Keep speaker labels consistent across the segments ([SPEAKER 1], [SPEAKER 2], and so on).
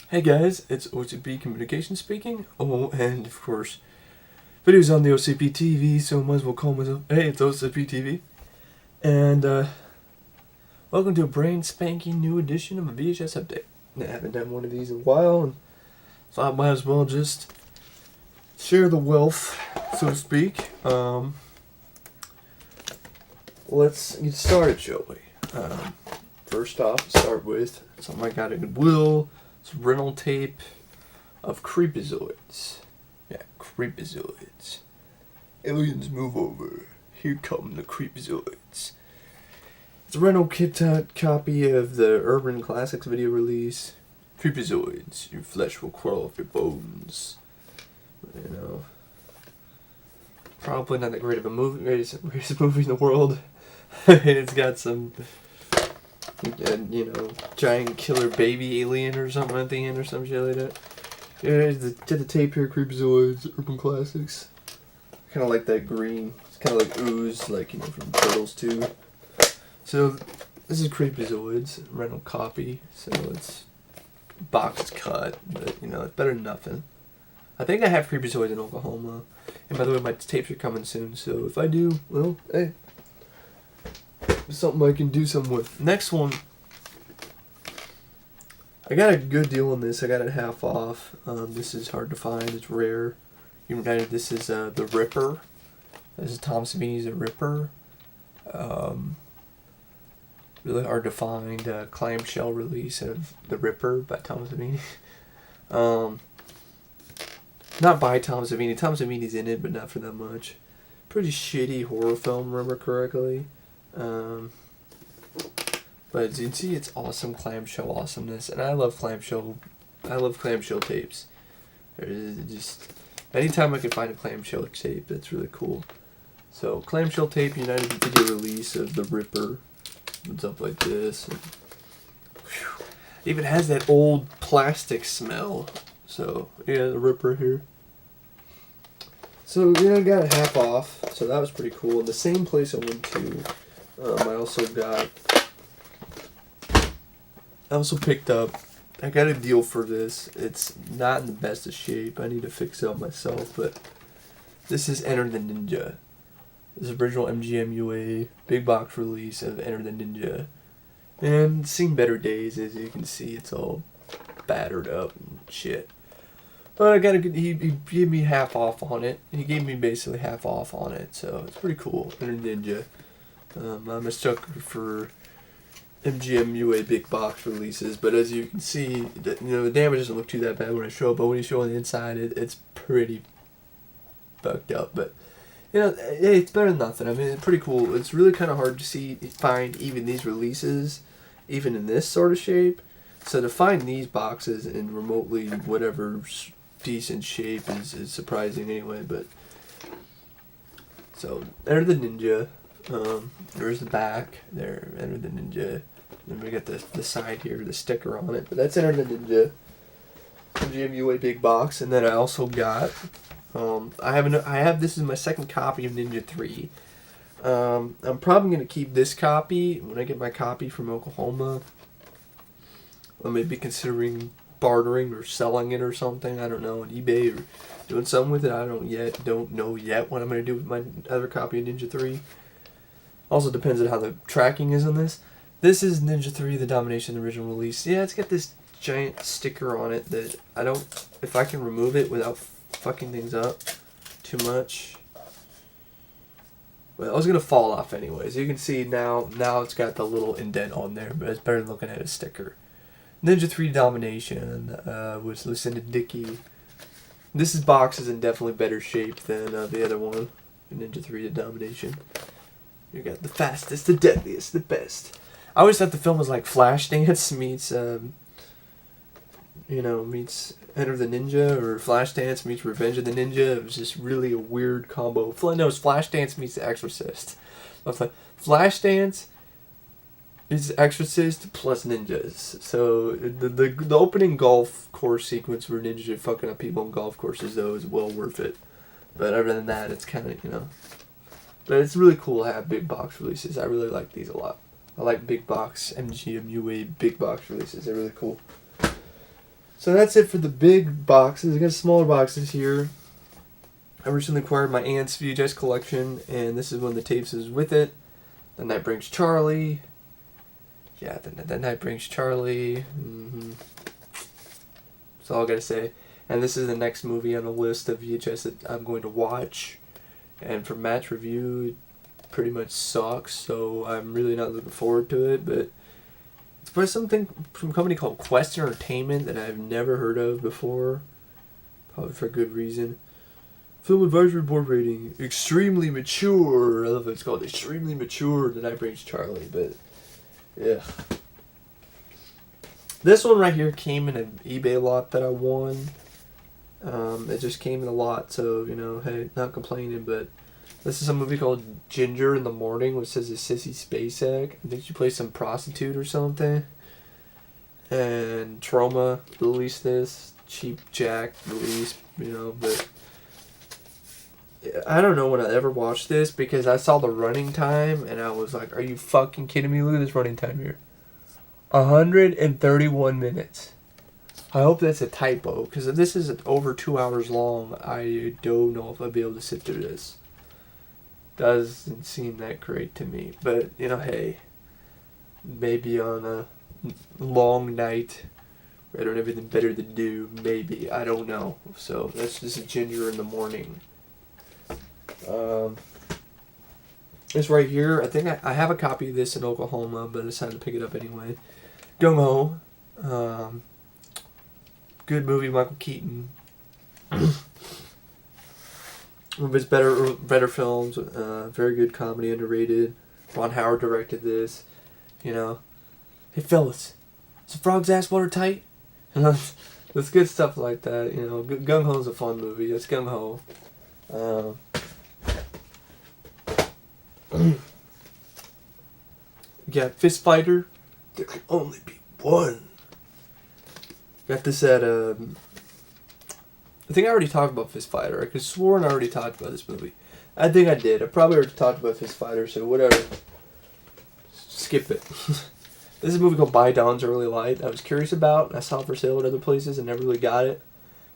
[SPEAKER 1] Hey guys, it's OCP Communication speaking. Oh, and of course, videos on the OCP TV, so I might as well call myself, hey, it's OCP TV. And, welcome to a brand spanking new edition of a VHS update. I haven't done one of these in a while, and so I might as well just share the wealth, so to speak. Let's get started, shall we? First off, start with something I got at Goodwill. It's rental tape of Creepozoids. Yeah, Creepozoids. Aliens move over. Here come the Creepozoids. It's a rental kit copy of the Urban Classics video release. Creepozoids, your flesh will crawl off your bones. You know, probably not that great of a movie, greatest movie in the world. It's got some, giant killer baby alien or something at the end or some shit like that. Here's the tape here, Creepozoids, Urban Classics. Kind of like that green. It's kind of like ooze, from Turtles 2. So, this is Creepozoids, rental copy. So, it's box cut, but, it's better than nothing. I think I have Creepozoids in Oklahoma. And by the way, my tapes are coming soon, so if I do, well, hey. Something I can do something with. Next one, I got a good deal on this. I got it half off. This is hard to find. It's rare. This is The Ripper. This is Tom Savini's The Ripper. Really hard to find. Clamshell release of The Ripper by Tom Savini. Not by Tom Savini. Tom Savini's in it, but not for that much. Pretty shitty horror film, remember correctly. But as you can see, it's awesome clamshell awesomeness, and I love clamshell tapes. Just anytime I can find a clamshell tape, that's really cool. So clamshell tape, United video release of The Ripper. It's up like this. And, even has that old plastic smell. So yeah, The Ripper here. So I got it half off. So that was pretty cool. And the same place I went to. I also picked up, I got a deal for this. It's not in the best of shape. I need to fix it up myself, but this is Enter the Ninja. This is original MGM U.A. big box release of Enter the Ninja. And seen better days, as you can see. It's all battered up and shit. But he gave me half off on it. He gave me basically half off on it, so it's pretty cool. Enter the Ninja. I'm a sucker for MGM U.A. big box releases, but as you can see, the damage doesn't look too that bad when I show it, but when you show on the inside, it's pretty fucked up. But hey, it's better than nothing. I mean, it's pretty cool. It's really kind of hard to find even these releases, even in this sort of shape. So to find these boxes in remotely whatever decent shape is surprising anyway. But so Enter the Ninja. There's the back there, Enter the Ninja. Then we got the side here, the sticker on it. But that's Enter the Ninja. MGM U.A. big box. And then I also got, this is my second copy of Ninja 3. I'm probably going to keep this copy when I get my copy from Oklahoma. I may be considering bartering or selling it or something. I don't know, on eBay or doing something with it. I don't know yet what I'm going to do with my other copy of Ninja 3. Also depends on how the tracking is on this. This is Ninja 3, the Domination original release. Yeah, it's got this giant sticker on it that if I can remove it without fucking things up too much. Well, it was going to fall off anyways. You can see now it's got the little indent on there, but it's better than looking at a sticker. Ninja 3 Domination with Lucinda Dickey. This box is in definitely better shape than the other one, Ninja 3 the Domination. You got the fastest, the deadliest, the best. I always thought the film was like Flashdance meets Enter the Ninja, or Flashdance meets Revenge of the Ninja. It was just really a weird combo. No, it's Flashdance meets The Exorcist. I was like, Flashdance is Exorcist plus ninjas. So the opening golf course sequence where ninjas are fucking up people on golf courses, though, is well worth it. But other than that, it's kind of, But it's really cool to have big box releases. I really like these a lot. I like big box, MGM UA big box releases. They're really cool. So that's it for the big boxes. I got smaller boxes here. I recently acquired my aunt's VHS collection, and this is one of the tapes is with it. The Night Brings Charlie. Yeah, the Night Brings Charlie. That's all I gotta say. And this is the next movie on the list of VHS that I'm going to watch. And for Matt's review, it pretty much sucks, so I'm really not looking forward to it. But it's by something from a company called Quest Entertainment that I've never heard of before. Probably for good reason. Film Advisory Board rating, extremely mature. I love it. It's called extremely mature. The Night Brings Charlie, but yeah. This one right here came in an eBay lot that I won. It just came in a lot, so you know, hey, not complaining. But this is a movie called Ginger in the Morning, which says a Sissy Spacek. I think she plays some prostitute or something. And Trauma released this. Cheap Jack released, you know, but I don't know when I ever watched this because I saw the running time and I was like, are you fucking kidding me? Look at this running time here. 131 minutes. I hope that's a typo because if this is over 2 hours long, I don't know if I'll be able to sit through this. Doesn't seem that great to me. But, you know, hey, maybe on a long night I don't have anything better to do. Maybe. I don't know. So that's just a Ginger in the Morning. This right here, I think I have a copy of this in Oklahoma, but I decided to pick it up anyway. Gung Ho. Good movie, Michael Keaton. One of his better films. Very good comedy, underrated. Ron Howard directed this. You know, hey fellas, is the frog's ass watertight? There's good stuff like that. You know, Gung Ho's a fun movie. It's Gung Ho. Got Fist Fighter. There can only be one. Got this at I think I already talked about Fist Fighter. I could have sworn I already talked about this movie. I think I did. I probably already talked about Fist Fighter, so whatever. Skip it. This is a movie called Buy Dawn's Early Light that I was curious about. I saw it for sale at other places and never really got it.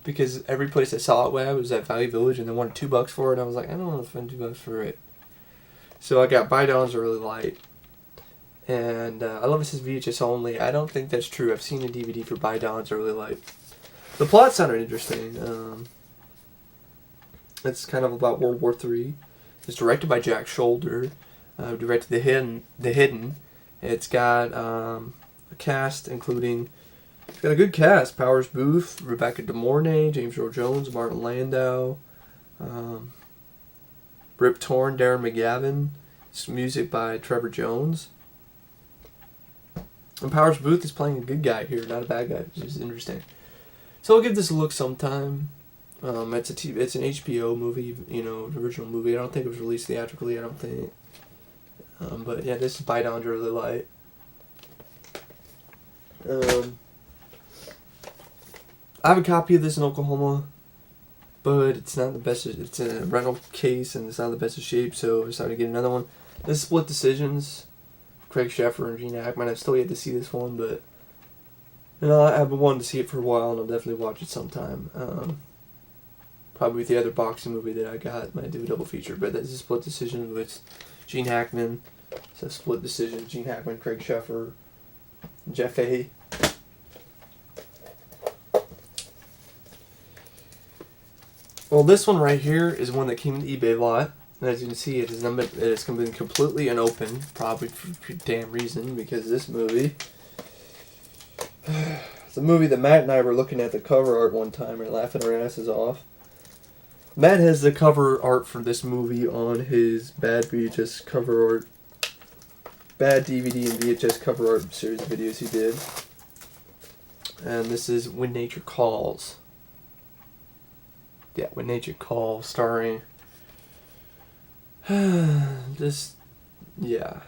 [SPEAKER 1] Because every place I saw it at was at Value Village and they wanted $2 for it. And I was like, I don't want to spend $2 for it. So I got Buy Dawn's Early Light. And I love it says VHS only. I don't think that's true. I've seen a DVD for Buy Dawn's Early Light. The plot sounded interesting. It's kind of about World War III. It's directed by Jack Shoulder. Directed The Hidden. It's got a cast including... It's got a good cast. Powers Booth, Rebecca De Mornay, James Earl Jones, Martin Landau, Rip Torn, Darren McGavin. It's music by Trevor Jones. And Powers Booth is playing a good guy here, not a bad guy, which is interesting. So I'll give this a look sometime. It's an HBO movie, you know, the original movie. I don't think it was released theatrically, I don't think. But yeah, this is Buy Dawn's Early Light. I have a copy of this in Oklahoma, but it's not the best. It's in a rental case, and it's not the best of shape, so I decided to get another one. This is Split Decisions. Craig Sheffer and Gene Hackman. I've still yet to see this one, but you know, I've been wanting to see it for a while, and I'll definitely watch it sometime. Probably with the other boxing movie that I got, might do a double feature. But this is Split Decision with Gene Hackman. It's a Split Decision. Gene Hackman, Craig Sheffer, Jeff A. Well, this one right here is one that came in the eBay lot. And as you can see, it is completely unopened, probably for damn reason, because this movie... It's a movie that Matt and I were looking at the cover art one time and laughing our asses off. Matt has the cover art for this movie on his Bad VHS cover art, Bad DVD and VHS cover art series of videos he did. And this is When Nature Calls. Yeah, When Nature Calls, starring... yeah.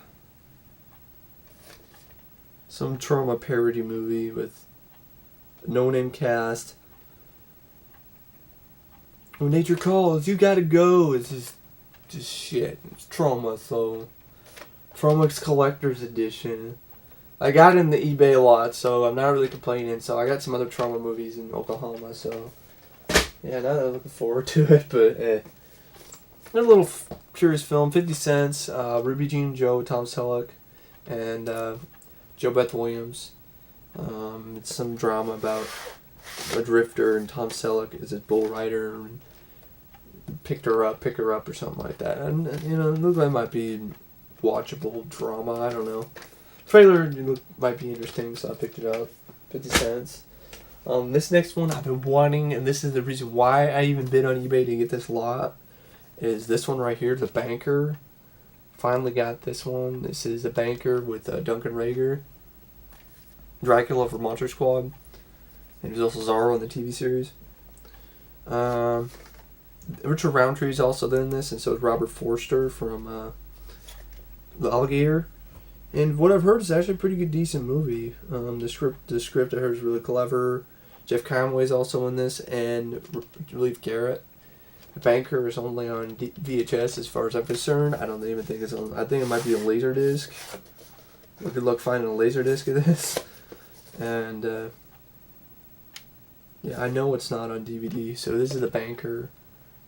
[SPEAKER 1] Some trauma parody movie with a no-name cast. When Nature Calls, you gotta go. It's just shit. It's Trauma, so... Trauma's Collector's Edition. I got in the eBay a lot, so I'm not really complaining. So I got some other trauma movies in Oklahoma, so yeah, not really looking forward to it, but a little curious film. 50 Cents, Ruby Jean Joe, Tom Selleck, and Joe Beth Williams. It's some drama about a drifter, and Tom Selleck is his bull rider, and pick her up, or something like that. And you know, it looked like it might be watchable drama. I don't know. Trailer might be interesting, so I picked it up. 50 cents. This next one I've been wanting, and this is the reason why I even bid on eBay to get this lot, is this one right here, The Banker. Finally got this one. This is The Banker with Duncan Rager. Dracula for Monster Squad. And he's also Zorro in the TV series. Richard Roundtree is also in this, and so is Robert Forster from The Alligator. And what I've heard is actually a pretty good, decent movie. The script I heard is really clever. Jeff Conway's also in this, and Leif Garrett. The Banker is only on VHS as far as I'm concerned. I don't even think it's on. I think it might be a Laserdisc. Good luck finding a Laserdisc of this. And yeah, I know it's not on DVD. So this is The Banker.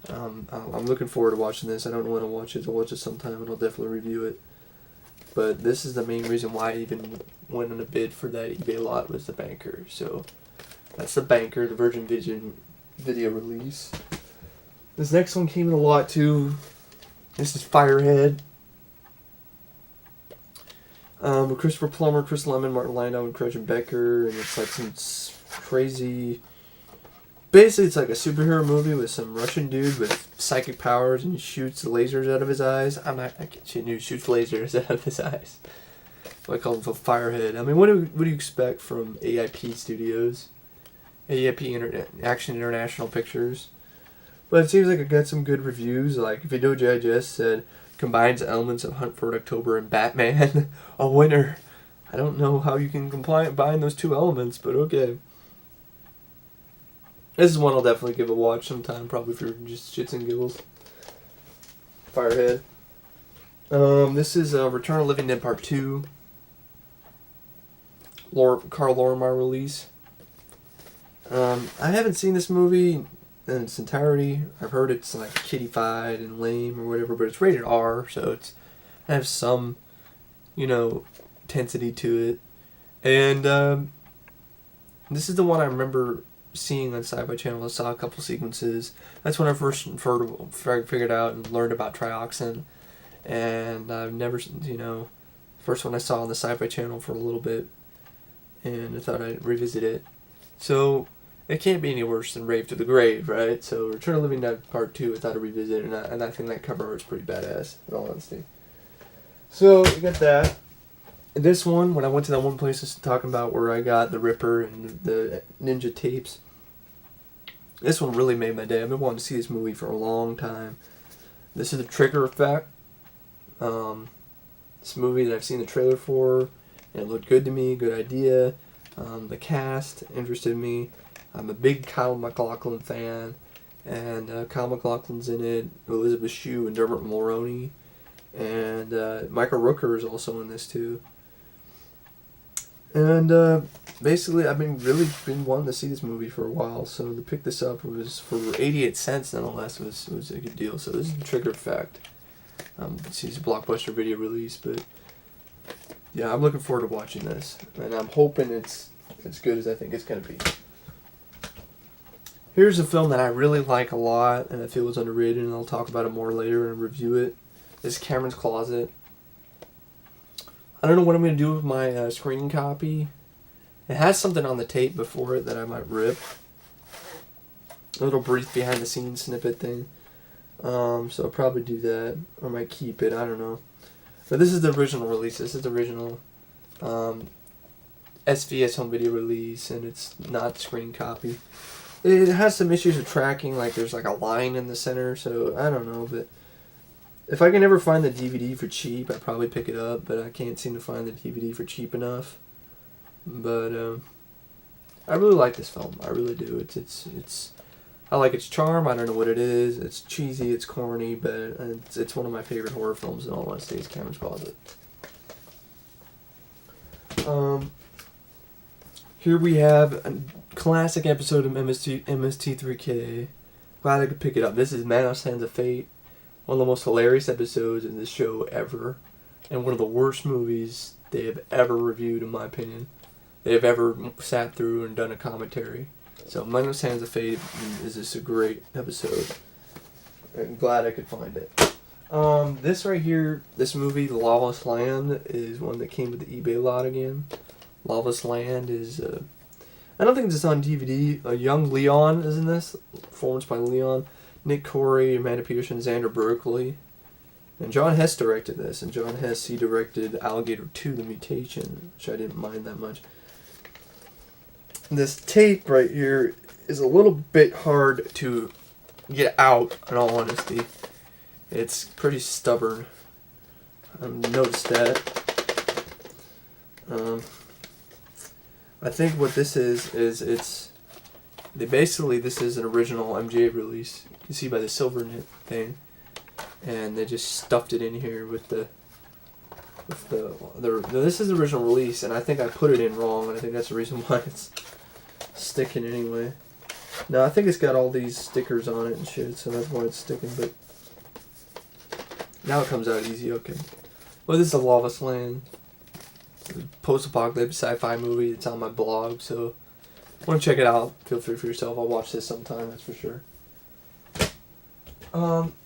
[SPEAKER 1] I'm looking forward to watching this. I don't know when I'll watch it. I'll watch it sometime, and I'll definitely review it. But this is the main reason why I even went on a bid for that eBay lot, was The Banker. So that's The Banker, the Virgin Vision video release. This next one came in a lot too. This is Firehead. With Christopher Plummer, Chris Lemmon, Martin Landau, and Gretchen Becker, and it's like some crazy. Basically, it's like a superhero movie with some Russian dude with psychic powers, and he shoots lasers out of his eyes. I can't shit, he shoots lasers out of his eyes. So I call him a Firehead. I mean, what do you expect from AIP Studios? AIP Action International Pictures. But it seems like it got some good reviews. Like, Video Digest said, combines elements of Hunt for Red October and Batman. A winner. I don't know how you can combine those two elements, but okay. This is one I'll definitely give a watch sometime, probably for just shits and giggles. Firehead. This is Return of the Living Dead Part 2. Carl Lormar release. I haven't seen this movie in its entirety. I've heard it's like kiddified and lame or whatever, but it's rated R, so it has some, intensity to it. And this is the one I remember seeing on Sci-Fi Channel. I saw a couple sequences. That's when I first figured out and learned about trioxin. And I've never, first one I saw on the Sci-Fi Channel for a little bit, and I thought I'd revisit it. So it can't be any worse than Rave to the Grave, right? So Return of the Living Dead Part 2, I thought I'd revisit it, and I think that cover art is pretty badass, in all honesty. So we got that. This one, when I went to that one place I was talking about where I got the Ripper and the Ninja tapes, this one really made my day. I've been wanting to see this movie for a long time. This is The Trigger Effect. This movie that I've seen the trailer for, and it looked good to me, good idea. The cast interested me. I'm a big Kyle MacLachlan fan, and Kyle MacLachlan's in it, Elizabeth Shue and Dermot Mulroney, and Michael Rooker is also in this too. And basically, I've been wanting to see this movie for a while, so to pick this up was for 88 cents nonetheless was a good deal. So this is The Trigger Effect. It's a blockbuster video release, but yeah, I'm looking forward to watching this, and I'm hoping it's as good as I think it's going to be. Here's a film that I really like a lot, and I feel is underrated, and I'll talk about it more later and review it. This is Cameron's Closet. I don't know what I'm going to do with my screening copy. It has something on the tape before it that I might rip. A little brief behind-the-scenes snippet thing. So I'll probably do that, or I might keep it, I don't know. But this is the original release. This is the original SVS home video release, and it's not screen copy. It has some issues with tracking, like there's like a line in the center, so I don't know, but if I can ever find the DVD for cheap, I'd probably pick it up, but I can't seem to find the DVD for cheap enough. But I really like this film. I really do. It's I like its charm. I don't know what it is. It's cheesy, it's corny, but it's one of my favorite horror films in all honesty. It's Cameron's Closet. Here we have a classic episode of MST3K. Glad I could pick it up. This is Mandroid Hands of Fate. One of the most hilarious episodes in this show ever. And one of the worst movies they have ever reviewed, in my opinion. They have ever sat through and done a commentary. So Mandroid Hands of Fate is just a great episode. I'm glad I could find it. This right here, this movie, Lawless Land, is one that came with the eBay lot again. Lawless Land is, I don't think it's on DVD. Young Leon is in this, performance by Leon. Nick Corey, Amanda Peterson, Xander Berkeley. And John Hess directed this. And John Hess, he directed Alligator 2, The Mutation, which I didn't mind that much. This tape right here is a little bit hard to get out, in all honesty. It's pretty stubborn. Noticed that. I think what this is this is an original MJ release. You can see by the silver thing, and they just stuffed it in here with the this is the original release, and I think I put it in wrong, and I think that's the reason why it's sticking anyway. No, I think it's got all these stickers on it and shit, so that's why it's sticking, but now it comes out easy, okay. Well, this is a Lawless Land. Post-apocalyptic sci-fi movie. It's on my blog, so if you want to check it out, feel free for yourself. I'll watch this sometime, that's for sure.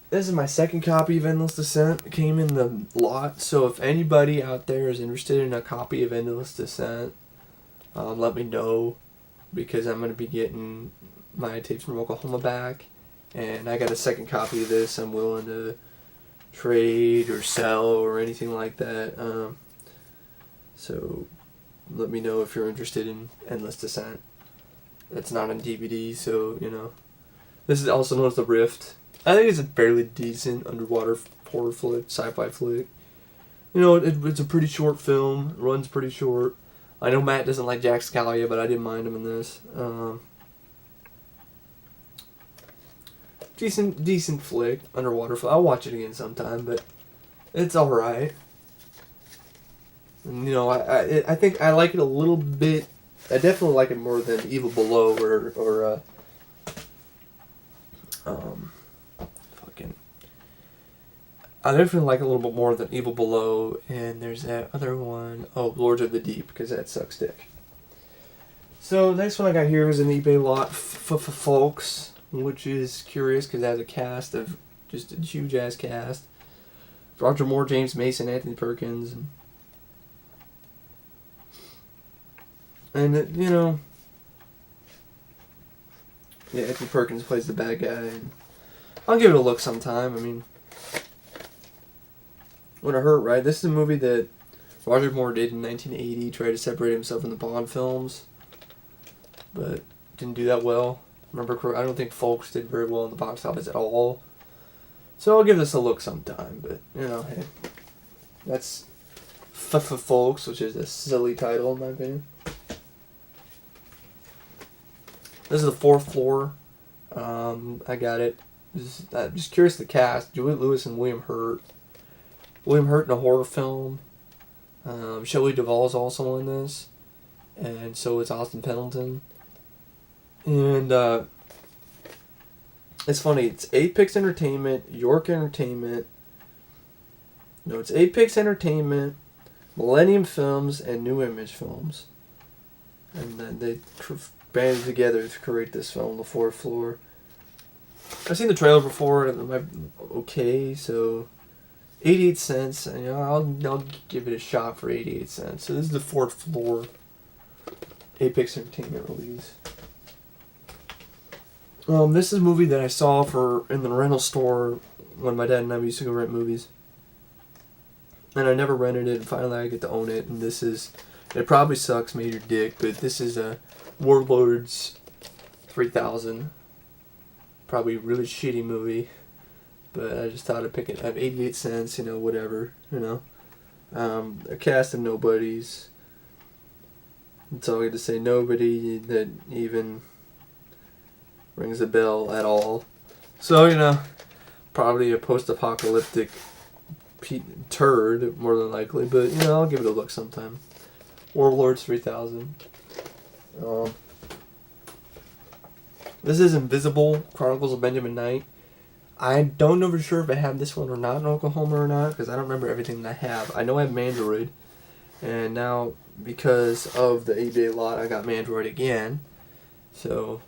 [SPEAKER 1] This is my second copy of Endless Descent. It came in the lot, so if anybody out there is interested in a copy of Endless Descent, let me know, because I'm going to be getting my tapes from Oklahoma back, and I got a second copy of this. I'm willing to trade or sell or anything like that. So let me know if you're interested in Endless Descent. It's not on DVD, so, you know. This is also known as The Rift. I think it's a fairly decent underwater horror flick, sci-fi flick. You know, it's a pretty short film. It runs pretty short. I know Matt doesn't like Jack Scalia, but I didn't mind him in this. Decent flick, underwater flick. I'll watch it again sometime, but it's alright. You know, I think I like it a little bit. I definitely like it more than Evil Below or I definitely like it a little bit more than Evil Below, and there's that other one, Lords of the Deep, because that sucks dick. So next one I got here is an eBay lot, folks, which is curious because it has a cast of just a huge ass cast. Roger Moore, James Mason, Anthony Perkins, and you know, yeah, Anthony Perkins plays the bad guy. And I'll give it a look sometime. I mean, wouldn't hurt, right? This is a movie that Roger Moore did in 1980. Tried to separate himself from the Bond films, but didn't do that well. Remember, I don't think Folks did very well in the box office at all. So I'll give this a look sometime. But you know, hey, that's Folks, which is a silly title in my opinion. This is the fourth floor. I got it. Just curious of the cast. Juliette Lewis and William Hurt. William Hurt in a horror film. Shelley Duvall's also in this. And so is Austin Pendleton. And it's funny. It's Apex Entertainment, York Entertainment. No, it's Apex Entertainment, Millennium Films, and New Image Films. And then they banded together to create this film, The Fourth Floor. I've seen the trailer before, and it might be okay, so 88 cents, and you know, I'll give it a shot for 88 cents. So this is The Fourth Floor Apex Entertainment release. This is a movie that I saw in the rental store when my dad and I used to go rent movies. And I never rented it, and finally I get to own it, and this is, it probably sucks, made your dick, but this is a Warlords 3000. Probably a really shitty movie, but I just thought I'd pick it at 88 cents, you know, whatever, you know. A cast of nobodies. That's all I get to say. Nobody that even rings a bell at all. So, you know, probably a post-apocalyptic turd, more than likely, but, you know, I'll give it a look sometime. Warlords 3000. This is Invisible, Chronicles of Benjamin Knight. I don't know for sure if I have this one or not in Oklahoma or not, because I don't remember everything that I have. I know I have Mandroid, and now, because of the eBay lot, I got Mandroid again. So,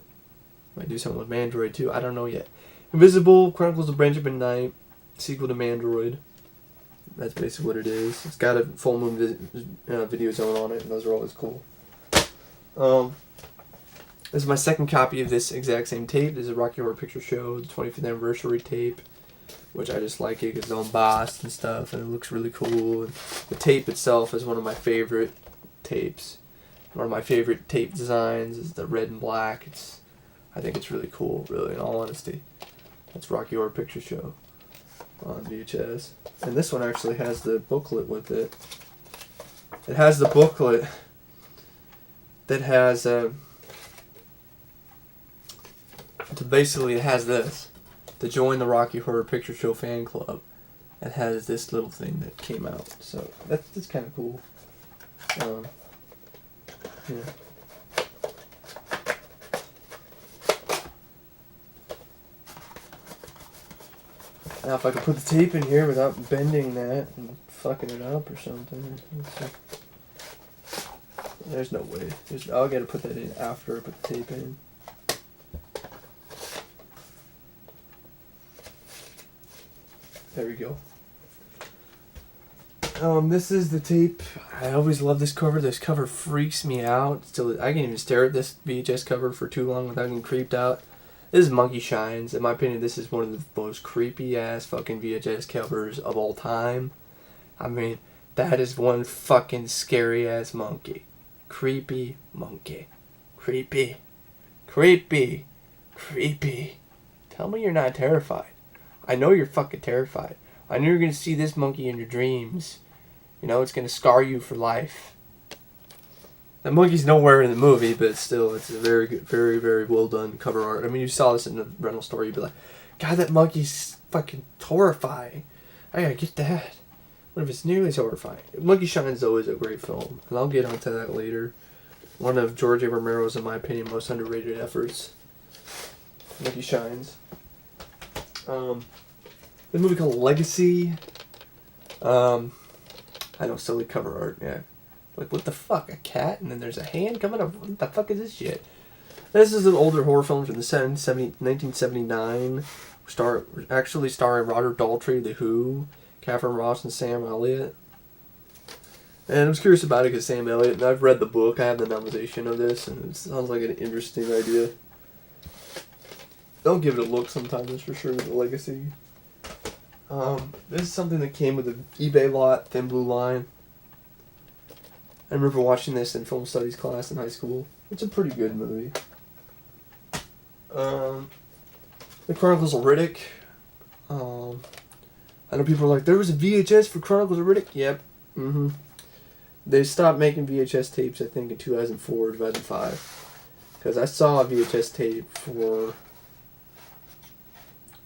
[SPEAKER 1] I might do something with Mandroid too. I don't know yet. Invisible, Chronicles of Benjamin Knight, sequel to Mandroid. That's basically what it is. It's got a full moon video zone on it, and those are always cool. This is my second copy of this exact same tape. This is a Rocky Horror Picture Show, the 25th anniversary tape, which I just like it because it's embossed and stuff, and it looks really cool. And the tape itself is one of my favorite tapes. One of my favorite tape designs is the red and black. I think it's really cool, really, in all honesty. That's Rocky Horror Picture Show on VHS. And this one actually has the booklet with it. It has the booklet that has basically it has this. To join the Rocky Horror Picture Show fan club, it has this little thing that came out. So that's kind of cool. Yeah. Now if I could put the tape in here without bending that and fucking it up or something. Let's see. There's no way. I'll get to put that in after I put the tape in. There we go. This is the tape. I always love this cover. This cover freaks me out. Still, I can't even stare at this VHS cover for too long without getting creeped out. This is Monkey Shines. In my opinion, this is one of the most creepy ass fucking VHS covers of all time. I mean, that is one fucking scary ass monkey. Creepy monkey. Creepy. Creepy. Creepy. Tell me you're not terrified. I know you're fucking terrified. I know you're going to see this monkey in your dreams. You know, it's going to scar you for life. The monkey's nowhere in the movie, but still, it's a very good, very, very well done cover art. I mean, you saw this in the rental store, you'd be like, God, that monkey's fucking horrifying. I gotta get that. What if it's nearly as horrifying? Monkey Shines is always a great film, and I'll get onto that later. One of George A. Romero's, in my opinion, most underrated efforts. Monkey Shines. The movie called Legacy. I know, silly cover art, yeah. Like, what the fuck? A cat? And then there's a hand coming up? What the fuck is this shit? This is an older horror film from the 1979. Actually starring Robert Daltrey, The Who, Catherine Ross, and Sam Elliott. And I was curious about it because Sam Elliott, and I've read the book, I have the novelization of this, and it sounds like an interesting idea. I'll give it a look sometime, that's for sure, The Legacy. This is something that came with the eBay lot, Thin Blue Line. I remember watching this in film studies class in high school. It's a pretty good movie. The Chronicles of Riddick. I know people are like, there was a VHS for Chronicles of Riddick? Yep. They stopped making VHS tapes, I think, in 2004 or 2005. Because I saw a VHS tape for...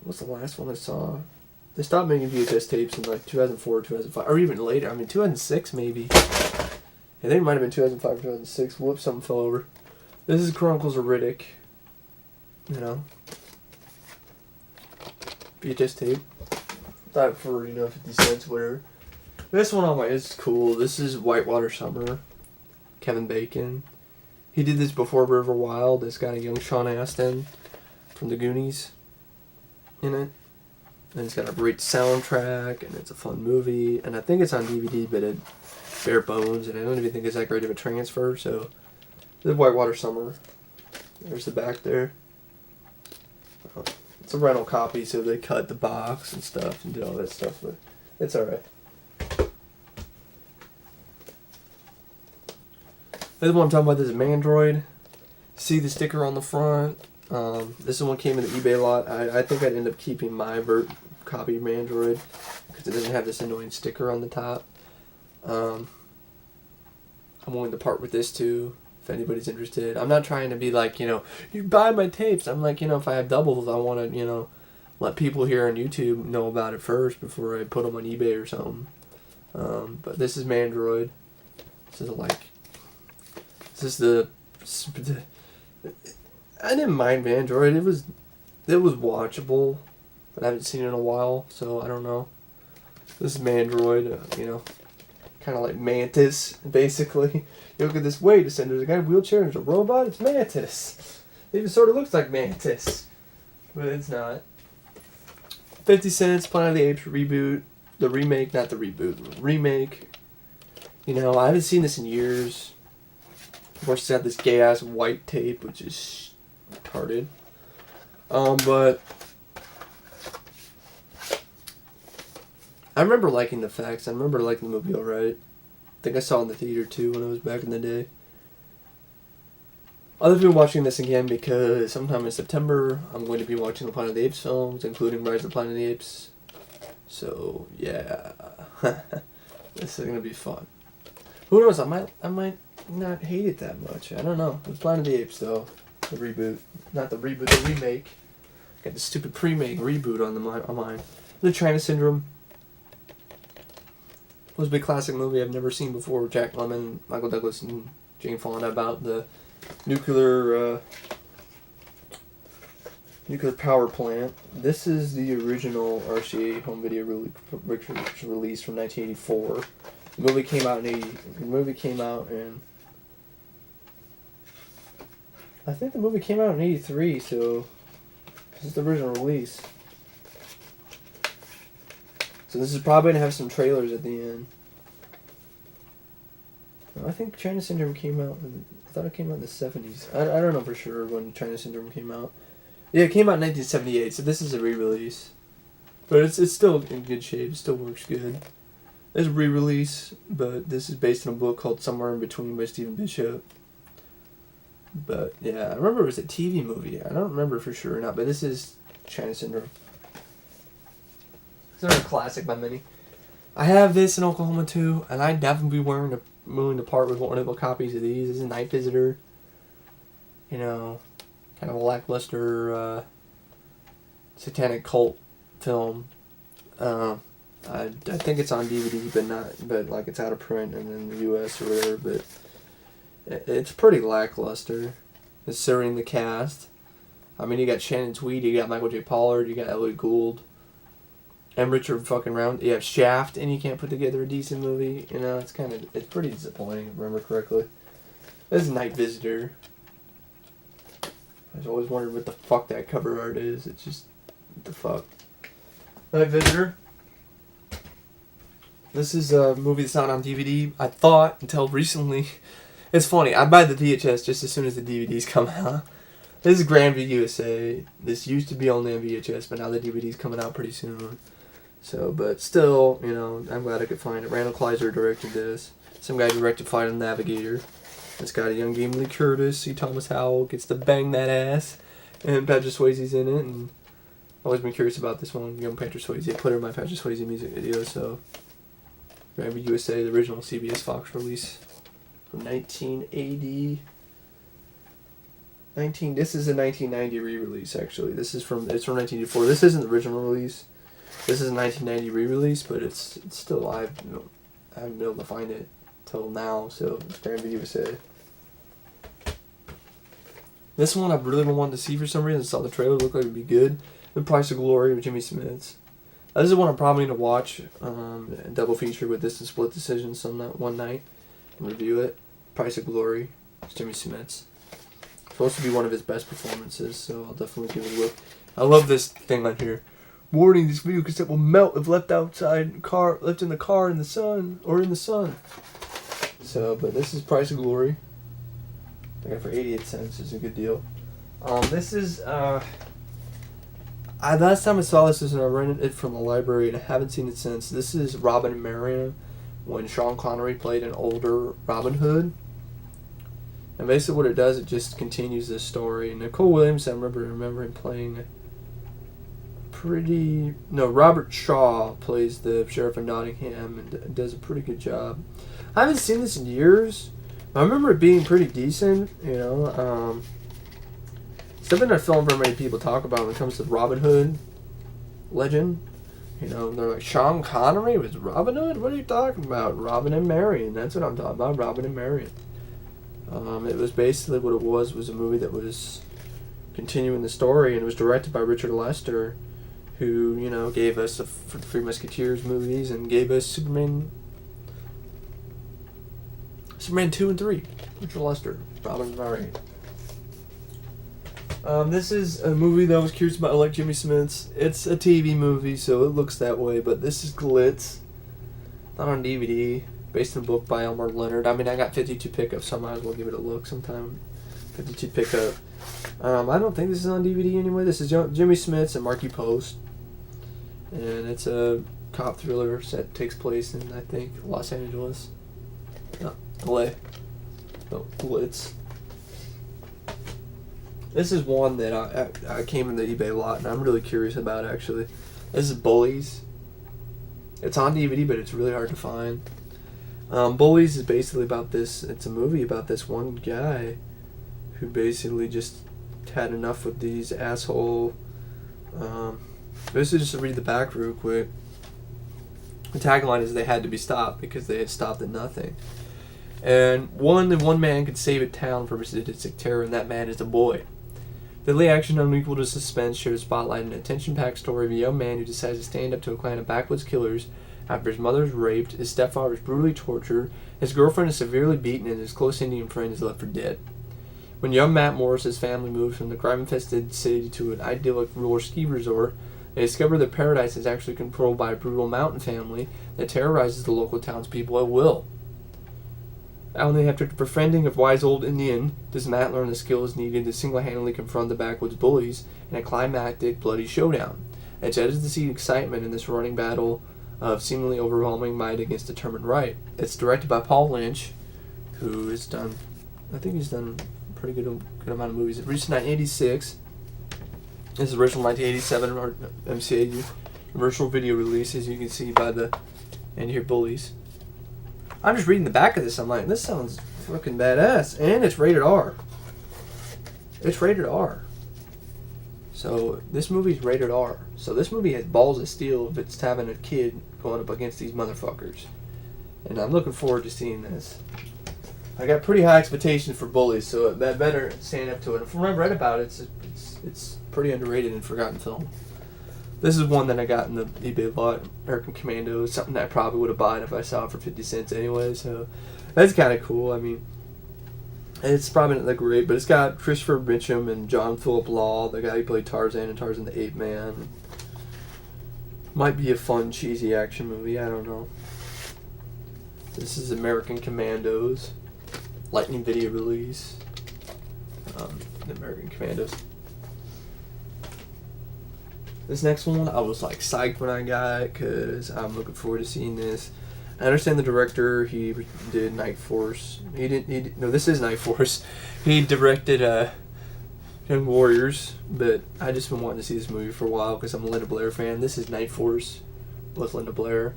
[SPEAKER 1] What's the last one I saw? They stopped making VHS tapes in like 2004 or 2005. Or even later. I mean, 2006 maybe. I think it might have been 2005 or 2006. Whoops, something fell over. This is Chronicles of Riddick. You know. VHS tape. That for, 50 cents, whatever. This one is cool. This is Whitewater Summer. Kevin Bacon. He did this before River Wild. It's got a young Sean Astin from the Goonies in it. And it's got a great soundtrack, and it's a fun movie. And I think it's on DVD, but it bare bones, and I don't even think it's that great of a transfer. So, this is Whitewater Summer. There's the back there. It's a rental copy, so they cut the box and stuff and did all that stuff, but it's alright. The other one I'm talking about is Mandroid. See the sticker on the front. This one came in the eBay lot. I think I'd end up keeping my copy of Mandroid because it doesn't have this annoying sticker on the top. I'm willing to part with this too if anybody's interested. I'm not trying to be like, you buy my tapes. I'm like, if I have doubles, I want to, let people here on YouTube know about it first before I put them on eBay or something. But this is Mandroid. This is like This is the I didn't mind Mandroid. It was watchable, but I haven't seen it in a while, so I don't know. This is Mandroid, you know, kind of like Mantis, basically. You look at this, wait a second, there's a guy in a wheelchair and there's a robot, it's Mantis. It even sort of looks like Mantis, but it's not. 50 cents, Planet of the Apes reboot, the remake, not the reboot, remake. You know, I haven't seen this in years. Of course, it's got this gay-ass white tape, which is retarded. But I remember liking the facts. I remember liking the movie alright. I think I saw it in the theater too when it was back in the day. I'll be watching this again because sometime in September I'm going to be watching the Planet of the Apes films, including Rise of the Planet of the Apes. So yeah, this is gonna be fun. Who knows? I might not hate it that much. I don't know. The Planet of the Apes though, the reboot, not the reboot, the remake. Got the stupid pre-made reboot on mine. The China Syndrome was a big classic movie I've never seen before. Jack Lemmon, Michael Douglas, and Jane Fonda about the nuclear power plant. This is the original RCA home video release from 1984. The movie came out in I think the movie came out in 83, so this is the original release. So this is probably going to have some trailers at the end. I think China Syndrome came out I thought it came out in the 70s. I don't know for sure when China Syndrome came out. Yeah, it came out in 1978, so this is a re-release. But it's still in good shape. It still works good. It's a re-release, but this is based on a book called Somewhere in Between by Stephen Bishop. But yeah, I remember it was a TV movie. I don't remember for sure or not, but this is China Syndrome. It's not a classic by many. I have this in Oklahoma too, and I'd definitely be willing to part with one of the copies of these. This is Night Visitor. You know, kind of a lackluster satanic cult film. I think it's on DVD, but like it's out of print and in the U.S. or whatever. But it's pretty lackluster, considering the cast. I mean, you got Shannon Tweed, you got Michael J. Pollard, you got Elliot Gould, and Richard fucking Round. You have Shaft, and you can't put together a decent movie. You know, it's pretty disappointing, if I remember correctly. This is Night Visitor. I was always wondering what the fuck that cover art is. It's just, what the fuck. Night Visitor. This is a movie that's not on DVD. I thought until recently. It's funny, I buy the VHS just as soon as the DVDs come out. This is Grandview, U.S.A. This used to be only on VHS, but now the DVD's coming out pretty soon. So, but still, you know, I'm glad I could find it. Randall Kleiser directed this. Some guy directed Flight of the Navigator. It's got a young Jamie Lee Curtis. C. Thomas Howell gets to bang that ass. And Patrick Swayze's in it. And I've always been curious about this one. Young Patrick Swayze. I put her in my Patrick Swayze music video, so. Grandview, U.S.A., the original CBS Fox release from 1980. This is a 1990 re-release, actually. It's from 1984. This isn't the original release. This is a 1990 re-release, but it's still I haven't been able to find it till now, so it's Grandview, USA. This one I've really been wanting to see for some reason. I saw the trailer, looked like it would be good. The Price of Glory with Jimmy Smits. This is one I'm probably going to watch, double feature with this and Split Decision one night and review it. Price of Glory, Jimmy Smits. Supposed to be one of his best performances, so I'll definitely give it a look. I love this thing on here. Warning: this video cassette will melt if left in the car in the sun or in the sun. So, but this is Price of Glory. I got it for 88 cents. It's a good deal. This is last time I saw this is when I rented it from the library, and I haven't seen it since. This is Robin and Marian, when Sean Connery played an older Robin Hood. And basically what it does, it just continues this story. Nicole Williams, I remember him playing Robert Shaw plays the sheriff of Nottingham and does a pretty good job. I haven't seen this in years. I remember it being pretty decent, you know. Something I film very many people talk about when it comes to Robin Hood legend. You know, they're like, Sean Connery was Robin Hood? What are you talking about? Robin and Marian. That's what I'm talking about, Robin and Marian. It was basically what it was a movie that was continuing the story, and it was directed by Richard Lester, who, you know, gave us the Three Musketeers movies and gave us Superman 2 and 3. Richard Lester, Robin Murray. This is a movie that I was curious about. I like Jimmy Smith's. It's a TV movie, so it looks that way, but this is Glitz. Not on DVD. Based on a book by Elmer Leonard. I mean, I got 52 pickups, so I might as well give it a look sometime. 52 pickup. I don't think this is on DVD anyway. This is Jimmy Smith's and Marky Post. And it's a cop thriller that takes place in, I think, Los Angeles. No, LA. No, Glitz. This is one that I came in the eBay lot, and I'm really curious about, actually. This is Bullies. It's on DVD, but it's really hard to find. Bullies is basically about this. It's a movie about this one guy who basically just had enough with these asshole. Basically, just to read the back real quick. The tagline is they had to be stopped because they had stopped at nothing. And one man could save a town from sadistic terror, and that man is a boy. Deadly action unequal to suspense shows spotlight an attention-packed story of a young man who decides to stand up to a clan of backwoods killers after his mother is raped, his stepfather is brutally tortured, his girlfriend is severely beaten, and his close Indian friend is left for dead. When young Matt Morris's family moves from the crime-infested city to an idyllic rural ski resort, they discover that paradise is actually controlled by a brutal mountain family that terrorizes the local townspeople at will. Only after the befriending of wise old Indian does Matt learn the skills needed to single-handedly confront the backwoods bullies in a climactic, bloody showdown. It's edited to see excitement in this running battle of seemingly overwhelming might against determined right. It's directed by Paul Lynch, who has done, I think he's done a pretty good amount of movies. It released in 1986. This is original 1987 MCA virtual video release, as you can see by the end here, Bullies. I'm just reading the back of this. I'm like, this sounds fucking badass. And it's rated R. It's rated R. So this movie's rated R. So this movie has balls of steel if it's having a kid going up against these motherfuckers. And I'm looking forward to seeing this. I got pretty high expectations for Bullies, so that better stand up to it. And from what I've read about it, it's pretty underrated and forgotten film. This is one that I got in the eBay lot, American Commandos, something that I probably would have bought if I saw it for 50 cents anyway, so that's kind of cool. I mean, it's probably not that great, but it's got Christopher Mitchum and John Philip Law, the guy who played Tarzan and Tarzan the Ape Man. Might be a fun, cheesy action movie, I don't know. This is American Commandos, Lightning Video release. The American Commandos. This next one, I was like psyched when I got it because I'm looking forward to seeing this. I understand the director, he did Night Force. No, this is Night Force. He directed Young Warriors, but I just been wanting to see this movie for a while because I'm a Linda Blair fan. This is Night Force with Linda Blair.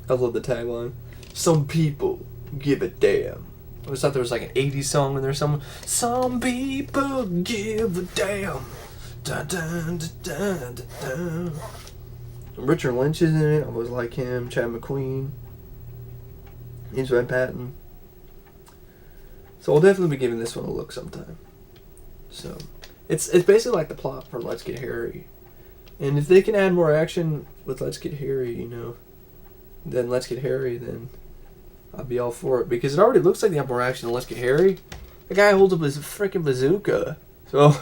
[SPEAKER 1] I love the tagline. Some people give a damn. I always thought there was like an 80s song in there somewhere. Some people give a damn. Dun, dun, dun, dun, dun, dun. Richard Lynch is in it. I always like him. Chad McQueen. James Van Patten. So I'll definitely be giving this one a look sometime. So it's basically like the plot for Let's Get Harry. And if they can add more action with Let's Get Harry, you know, then Let's Get Harry, then I'd be all for it. Because it already looks like they have more action than Let's Get Harry. The guy holds up his freaking bazooka. So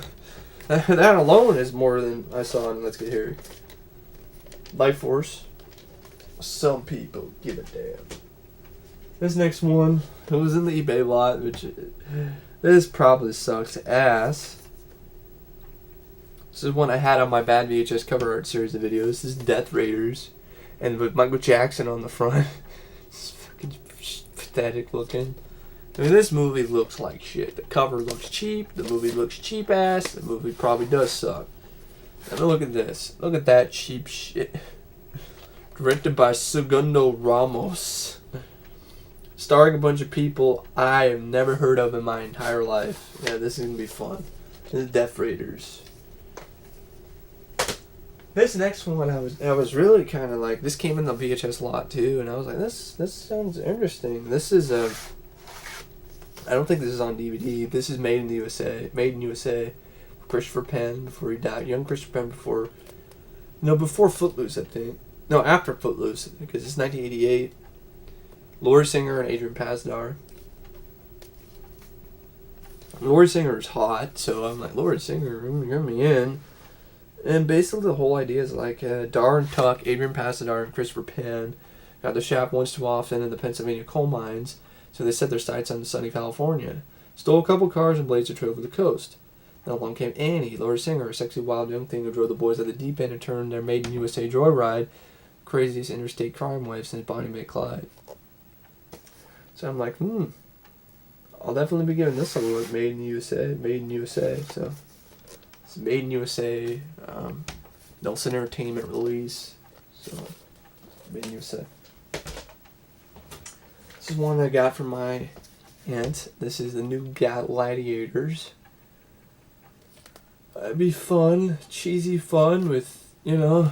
[SPEAKER 1] that alone is more than I saw in Let's Get Harry. Life Force. Some people give a damn. This next one, it was in the eBay lot, which this probably sucks ass. This is one I had on my bad VHS cover art series of videos. This is Death Raiders, and with Michael Jackson on the front. It's fucking pathetic looking. I mean, this movie looks like shit. The cover looks cheap. The movie looks cheap ass. The movie probably does suck. Now look at this. Look at that cheap shit. Directed by Segundo Ramos. Starring a bunch of people I have never heard of in my entire life. Yeah, this is going to be fun. This is Death Raiders. This next one, I was really kind of like, this came in the VHS lot too, and I was like, this sounds interesting. This is I don't think this is on DVD. This is made in the USA. Made in USA. Christopher Penn before he died. Young Christopher Penn before... No, before Footloose, I think. No, after Footloose, because it's 1988. Lori Singer and Adrian Pasdar. Lori Singer is hot, so I'm like, Lori Singer, get me in. And basically the whole idea is like Darren Tuck, Adrian Pasdar, and Christopher Penn got to shop once too often in the Pennsylvania coal mines, so they set their sights on sunny California. Stole a couple cars and blazed a trail over the coast. Then along came Annie, Lori Singer, a sexy wild young thing who drove the boys at the deep end and turned their made in USA joyride craziest interstate crime wave since Bonnie Mae Clyde. So I'm like, I'll definitely be giving this a look. Made in the USA, made in USA. So it's made in USA, Nelson Entertainment release. So made in USA. This is one I got from my aunt. This is the new Gladiators. It'd be fun, cheesy fun with, new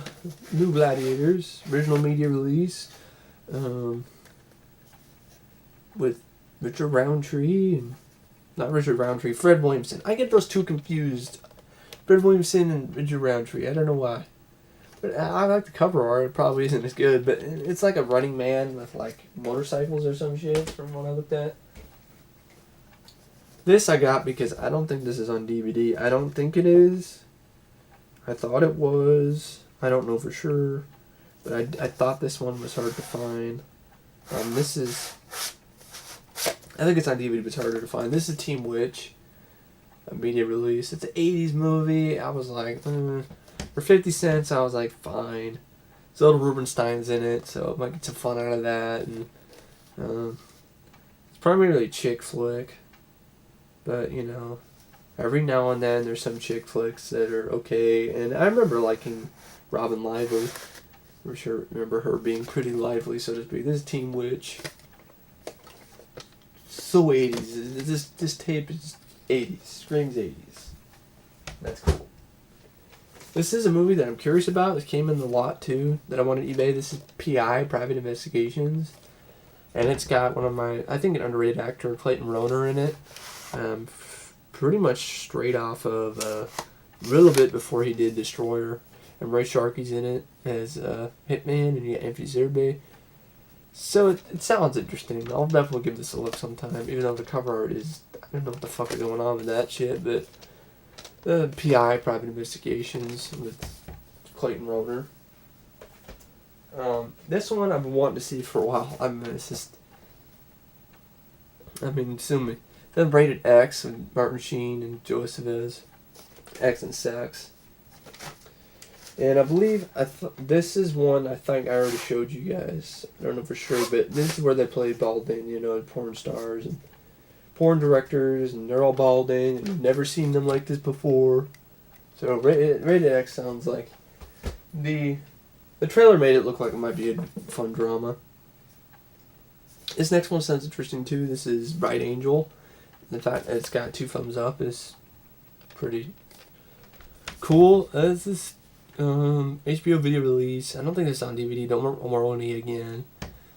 [SPEAKER 1] Gladiators, original media release, with Richard Roundtree and not Richard Roundtree, Fred Williamson. I get those two confused. Fred Williamson and Richard Roundtree. I don't know why, but I like the cover art. It probably isn't as good, but it's like a running man with like motorcycles or some shit from what I looked at. This I got because I don't think this is on DVD. I don't think it is. I thought it was. I don't know for sure. But I thought this one was hard to find. This is... I think it's on DVD, but it's harder to find. This is Team Witch. A media release. It's an 80s movie. I was like, for 50 cents, I was like, fine. Zelda Rubinstein's in it, so I might get some fun out of that. And it's primarily a chick flick. But, every now and then there's some chick flicks that are okay. And I remember liking Robin Lively. I sure remember her being pretty lively, so to speak. This is Team Witch. So 80s. This tape is 80s. Screams 80s. That's cool. This is a movie that I'm curious about. This came in the lot, too, that I wanted to eBay. This is P.I., Private Investigations. And it's got one of my, I think, an underrated actor, Clayton Rohner, in it. Pretty much straight off of a little bit before he did Destroyer. And Ray Sharkey's in it as Hitman, and you got Anthony Zerbe. So it sounds interesting. I'll definitely give this a look sometime, even though the cover art is, I don't know what the fuck is going on with that shit, but the P.I. Private Investigations with Clayton Rohner. This one I've been wanting to see for a while. Sue me. Then Rated X with Martin Sheen and Joey Savez. X and Sex. And I believe this is one I think I already showed you guys. I don't know for sure, but this is where they play balding, porn stars and porn directors, and they're all balding, and you've never seen them like this before. So Rated X sounds like the trailer made it look like it might be a fun drama. This next one sounds interesting too. This is Bright Angel. The fact that it's got 2 thumbs up is pretty cool. This is HBO video release. I don't think it's on DVD. Don't Mulroney again.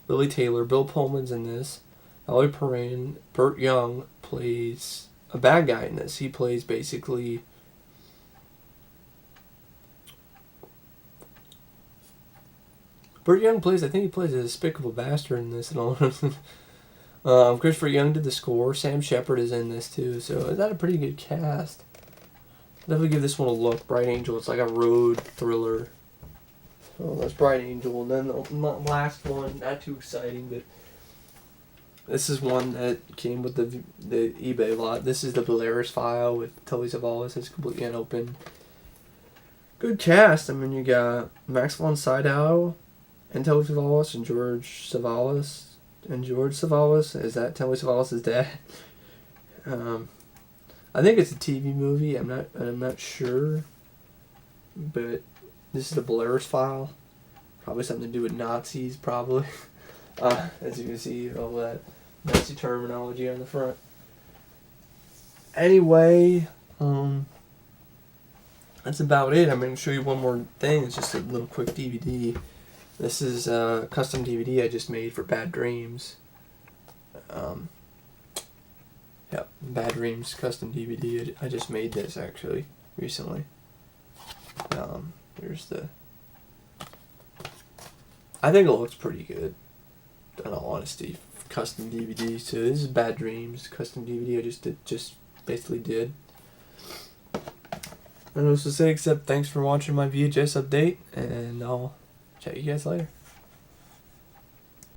[SPEAKER 1] Lily Taylor. Bill Pullman's in this. Ellie Perrin. Burt Young plays a bad guy in this. He plays basically... Burt Young plays, I think he plays a despicable bastard in this and all. Christopher Young did the score. Sam Shepard is in this too, so is that a pretty good cast? Definitely give this one a look. Bright Angel, it's like a road thriller. So that's Bright Angel. And then the last one, not too exciting, but this is one that came with the eBay lot. This is the Bullies file with Telly Savalas. It's completely unopened. Good cast. You got Max von Sydow and Telly Savalas and George Savalas. And George Savalas, is that Telly Savalas' dad? I think it's a TV movie. I'm not sure, but this is the Bullies file. Probably something to do with Nazis, probably. As you can see, all that Nazi terminology on the front. Anyway, that's about it. I'm going to show you one more thing. It's just a little quick DVD. This is a custom DVD I just made for Bad Dreams. Yep, Bad Dreams custom DVD. I just made this actually recently. There's the. I think it looks pretty good. In all honesty, custom DVD. So this is Bad Dreams custom DVD. I just basically did. I don't know what to say except thanks for watching my VHS update, and I'll chat you guys later.